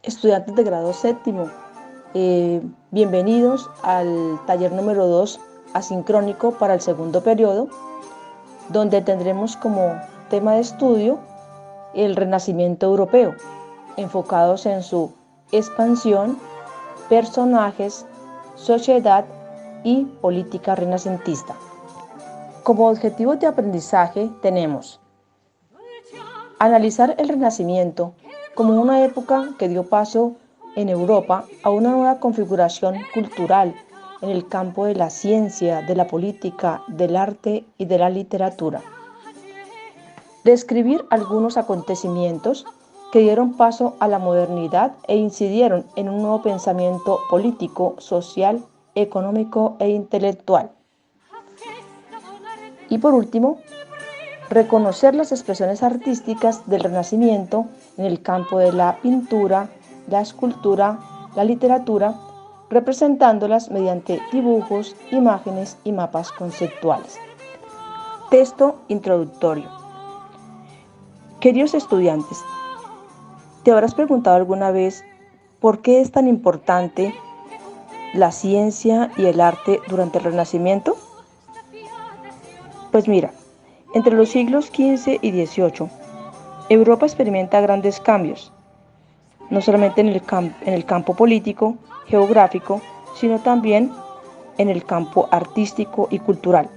Estudiantes de grado séptimo, bienvenidos al taller número 2 asincrónico para el segundo periodo, donde tendremos como tema de estudio el Renacimiento europeo, enfocados en su expansión, personajes, sociedad y política renacentista. Como objetivos de aprendizaje tenemos analizar el Renacimiento como una época que dio paso en Europa a una nueva configuración cultural en el campo de la ciencia, de la política, del arte y de la literatura. Describir algunos acontecimientos que dieron paso a la modernidad e incidieron en un nuevo pensamiento político, social, económico e intelectual. Y por último, reconocer las expresiones artísticas del Renacimiento en el campo de la pintura, la escultura, la literatura, representándolas mediante dibujos, imágenes y mapas conceptuales. Texto introductorio. Queridos estudiantes, ¿te habrás preguntado alguna vez por qué es tan importante la ciencia y el arte durante el Renacimiento? Pues mira, entre los siglos XV y XVIII, Europa experimenta grandes cambios, no solamente en el campo político, geográfico, sino también en el campo artístico y cultural.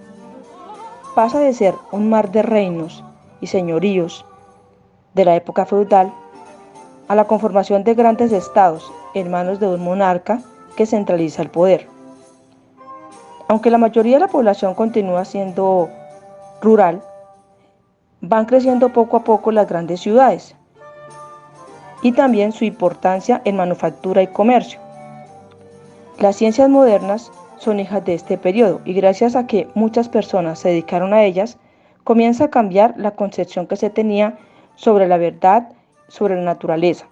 Pasa de ser un mar de reinos y señoríos de la época feudal a la conformación de grandes estados en manos de un monarca que centraliza el poder. Aunque la mayoría de la población continúa siendo rural, van creciendo poco a poco las grandes ciudades y también su importancia en manufactura y comercio. Las ciencias modernas son hijas de este periodo y gracias a que muchas personas se dedicaron a ellas, comienza a cambiar la concepción que se tenía sobre la verdad, sobre la naturaleza.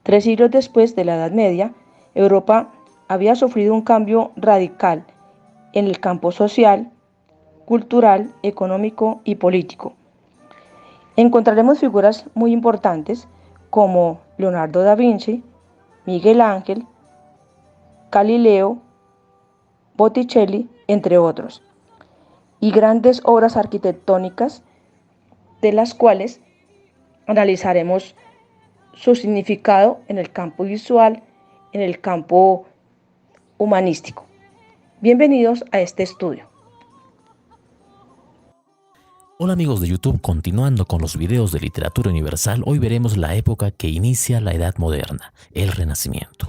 3 siglos después de la Edad Media, Europa había sufrido un cambio radical en el campo social, cultural, económico y político. Encontraremos figuras muy importantes como Leonardo da Vinci, Miguel Ángel, Galileo, Botticelli, entre otros, y grandes obras arquitectónicas de las cuales analizaremos su significado en el campo visual, en el campo humanístico. Bienvenidos a este estudio. Hola amigos de YouTube, continuando con los videos de literatura universal, hoy veremos la época que inicia la Edad Moderna, el Renacimiento.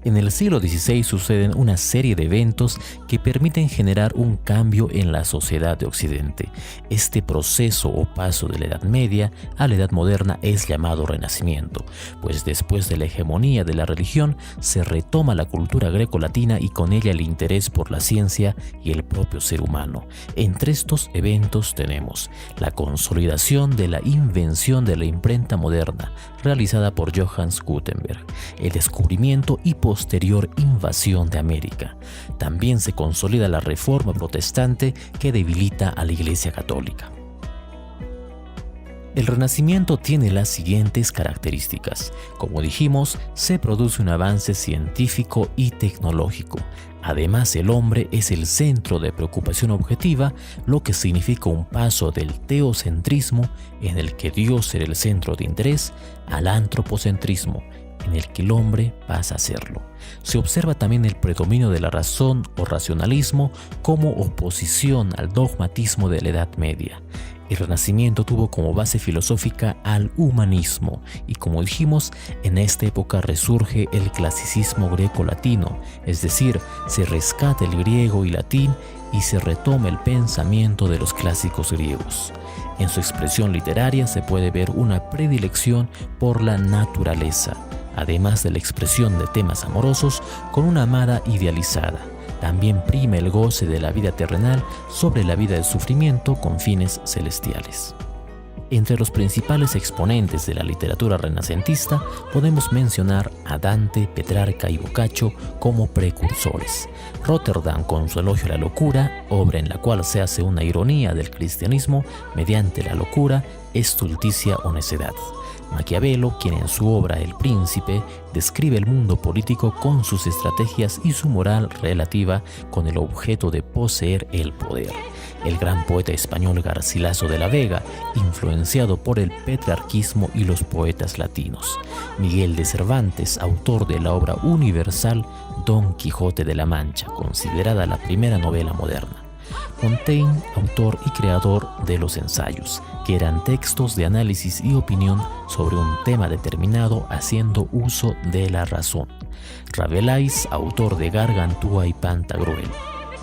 En el siglo XVI suceden una serie de eventos que permiten generar un cambio en la sociedad de Occidente. Este proceso o paso de la Edad Media a la Edad Moderna es llamado Renacimiento, pues después de la hegemonía de la religión se retoma la cultura greco-latina y con ella el interés por la ciencia y el propio ser humano. Entre estos eventos tenemos la consolidación de la invención de la imprenta moderna, realizada por Johannes Gutenberg, el descubrimiento y posterior invasión de América. También se consolida la reforma protestante que debilita a la Iglesia Católica. El Renacimiento tiene las siguientes características. Como dijimos, se produce un avance científico y tecnológico. Además, el hombre es el centro de preocupación objetiva, lo que significa un paso del teocentrismo, en el que Dios era el centro de interés, al antropocentrismo, en el que el hombre pasa a serlo. Se observa también el predominio de la razón o racionalismo como oposición al dogmatismo de la Edad Media. El Renacimiento tuvo como base filosófica al humanismo y, como dijimos, en esta época resurge el clasicismo greco-latino, es decir, se rescata el griego y latín y se retoma el pensamiento de los clásicos griegos. En su expresión literaria se puede ver una predilección por la naturaleza, además de la expresión de temas amorosos con una amada idealizada. También prima el goce de la vida terrenal sobre la vida del sufrimiento con fines celestiales. Entre los principales exponentes de la literatura renacentista podemos mencionar a Dante, Petrarca y Boccaccio como precursores. Rotterdam con su Elogio a la locura, obra en la cual se hace una ironía del cristianismo mediante la locura, estulticia o necedad. Maquiavelo, quien en su obra El Príncipe describe el mundo político con sus estrategias y su moral relativa con el objeto de poseer el poder. El gran poeta español Garcilaso de la Vega, influenciado por el petrarquismo y los poetas latinos. Miguel de Cervantes, autor de la obra universal Don Quijote de la Mancha, considerada la primera novela moderna. Montaigne, autor y creador de los ensayos, que eran textos de análisis y opinión sobre un tema determinado haciendo uso de la razón. Rabelais, autor de Gargantúa y Pantagruel.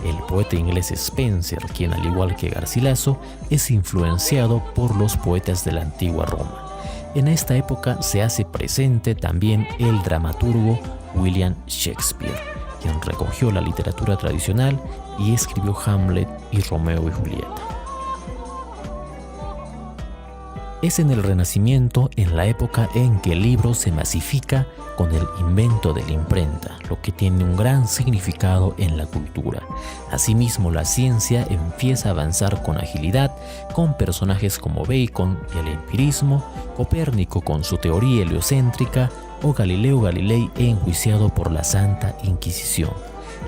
El poeta inglés Spenser, quien al igual que Garcilaso, es influenciado por los poetas de la antigua Roma. En esta época se hace presente también el dramaturgo William Shakespeare, quien recogió la literatura tradicional y escribió Hamlet y Romeo y Julieta. Es en el Renacimiento, en la época en que el libro se masifica con el invento de la imprenta, lo que tiene un gran significado en la cultura. Asimismo, la ciencia empieza a avanzar con agilidad, con personajes como Bacon y el empirismo, Copérnico con su teoría heliocéntrica, o Galileo Galilei enjuiciado por la Santa Inquisición.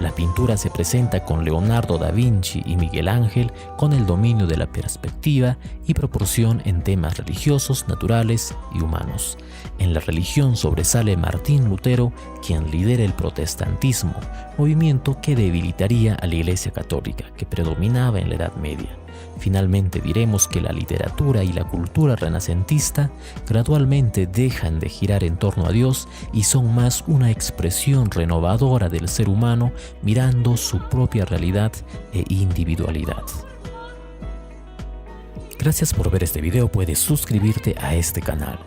La pintura se presenta con Leonardo da Vinci y Miguel Ángel con el dominio de la perspectiva y proporción en temas religiosos, naturales y humanos. En la religión sobresale Martín Lutero, quien lidera el protestantismo, movimiento que debilitaría a la Iglesia Católica, que predominaba en la Edad Media. Finalmente diremos que la literatura y la cultura renacentista gradualmente dejan de girar en torno a Dios y son más una expresión renovadora del ser humano mirando su propia realidad e individualidad. Gracias por ver este video, puedes suscribirte a este canal.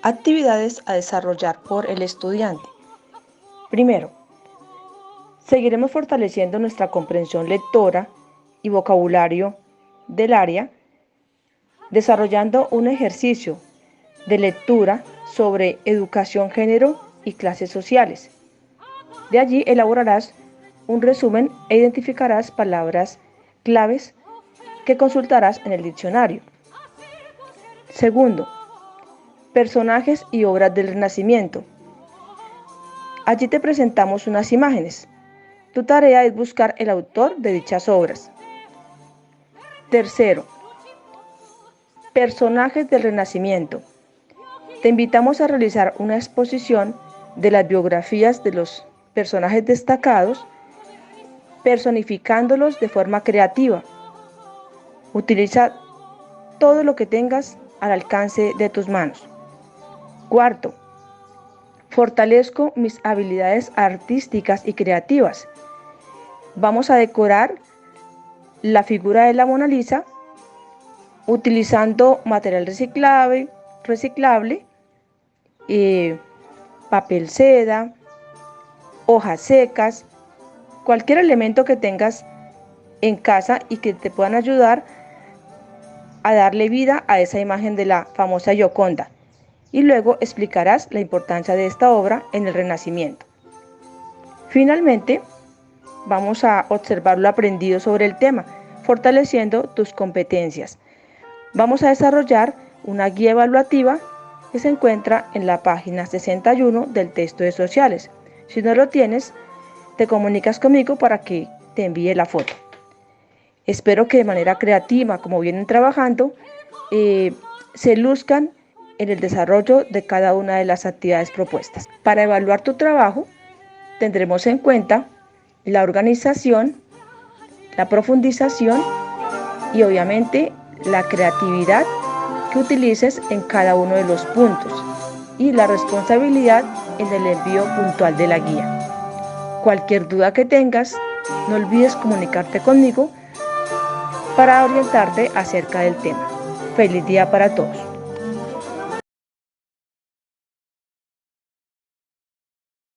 Actividades a desarrollar por el estudiante. Primero, seguiremos fortaleciendo nuestra comprensión lectora y vocabulario del área, desarrollando un ejercicio de lectura sobre educación, género y clases sociales. De allí elaborarás un resumen e identificarás palabras claves que consultarás en el diccionario. Segundo, personajes y obras del Renacimiento. Allí te presentamos unas imágenes. Tu tarea es buscar el autor de dichas obras. Tercero, personajes del Renacimiento. Te invitamos a realizar una exposición de las biografías de los personajes destacados, personificándolos de forma creativa. Utiliza todo lo que tengas al alcance de tus manos. Cuarto, fortalezco mis habilidades artísticas y creativas. Vamos a decorar la figura de la Mona Lisa utilizando material reciclable, papel seda, hojas secas, cualquier elemento que tengas en casa y que te puedan ayudar a darle vida a esa imagen de la famosa Gioconda. Y luego explicarás la importancia de esta obra en el Renacimiento. Finalmente, vamos a observar lo aprendido sobre el tema, fortaleciendo tus competencias. Vamos a desarrollar una guía evaluativa que se encuentra en la página 61 del texto de sociales. Si no lo tienes, te comunicas conmigo para que te envíe la foto. Espero que de manera creativa, como vienen trabajando, se luzcan en el desarrollo de cada una de las actividades propuestas. Para evaluar tu trabajo, tendremos en cuenta la organización, la profundización y obviamente la creatividad que utilices en cada uno de los puntos y la responsabilidad en el envío puntual de la guía. Cualquier duda que tengas, no olvides comunicarte conmigo para orientarte acerca del tema. Feliz día para todos.